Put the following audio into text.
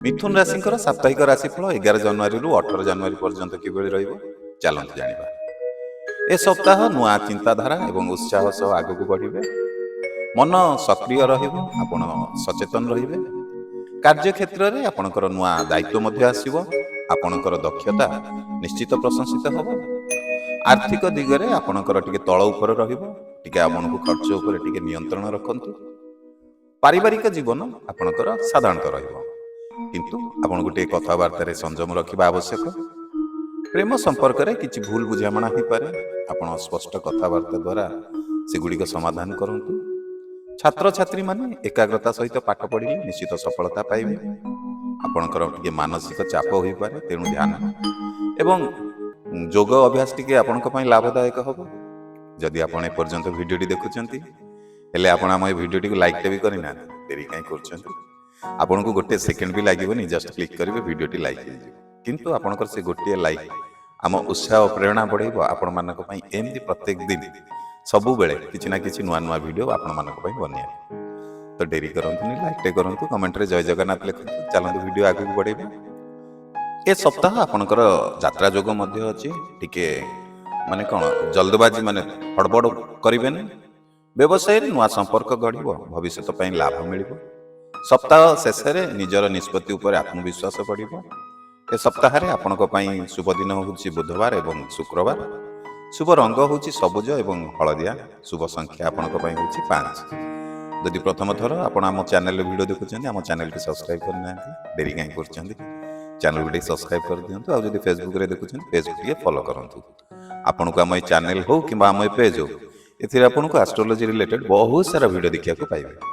मिथुन राशि साप्ताहिक राशिफल 11 जनवरी रु 18 जनवरी पर्यंत किभଳି ରହିବ ଚାଲନ୍ତୁ ଜାଣିବା। ए सप्ताह नुआ चिंताधारा एवं उत्साह सह आगକୁ बढ़िबे। मन सक्रिय रहिबो, आपण सचेतन रहिबे। कार्य क्षेत्र रे आपणकर नुआ दायित्व मध्ये आसीबो, आपणकर दक्षता निश्चित प्रशंसित होबो। आर्थिक दिगरे आपणकर टिके तळ ऊपर रहिबो, टिके आपणको खर्च ऊपर टिके नियंत्रण रखंतु। पारिवारिक जीवन आपणकर साधारणत रहिबो, किंतु आपण गोटे कथावार्ता रे संयम रखिबा आवश्यक। प्रेम संपर्क रे किछि भूल बुझामणा ही पारे, आपण स्पष्ट कथावार्ता द्वारा सेगुड़िक समाधान करंतु। छात्र छात्री माने एकाग्रता सहित पाठ पढ़िले निश्चित सफलता पाइबे। आपणकर टिके मानसिक चाप होई पारे, तेणु ध्यान एवं जोग अभ्यास टिके आपणक पई लाभदायक हबो। जदि आपण ए पर्यंत वीडियोटी देखुचंती हेले आपण हम ए वीडियोटी को लाइक भी करिना, देरी काई करचंती। आपनको गोटे सेकेंड भी लागबोनी, जस्ट क्लिक करिवे वीडियोटी लाइक हो जिवो। किंतु आपणकर से गोटे लाइक आम उत्साह और प्रेरणा बढ़ेबो। आपण मानक पई एमती प्रत्येक दिन सबु बेले किछि ना किछि नुआ नुआ वीडियो आपण मानक पई बनिया। तो डेरी करंतुनी, लाइक टे करंतु, कमेंट रे जय जगन्नाथ लिखंतु। चलंतु वीडियो आगु बढ़ेबे। ए सप्ताह आपणकर यात्रा जोग मध्ये अछि। टिके माने कोन जल्दबाजी माने हड़बड़ करिबेनी। व्यवसाय रे नुआ संपर्क गढ़िबो, भविष्य पई लाभ मिलिबो। सप्ताह शेष रे निजर निष्पत्ति उपर आत्मविश्वास बढ़िबो। ए सप्ताह रे आपणक पई शुभ दिन होउछि बुधवार एवं शुक्रवार। शुभ रंग होउछि सबुज एवं हळदिया। शुभ संख्या आपणक पई होउछि 5। यदि प्रथम थर आपण हम चैनल रे वीडियो देखुछन, हम चैनल के सब्सक्राइब करना, देरी काई करछन, चैनल को सब्सक्राइब कर दियंतु। आ यदि फेसबुक रे देखुछन, पेज को फॉलो करंतु। आपणको हम चैनल हो किबा हम पेज हो, एथिरे आपणको एस्ट्रोलॉजी रिलेटेड बहुत सारा वीडियो देखिया को पाइबे।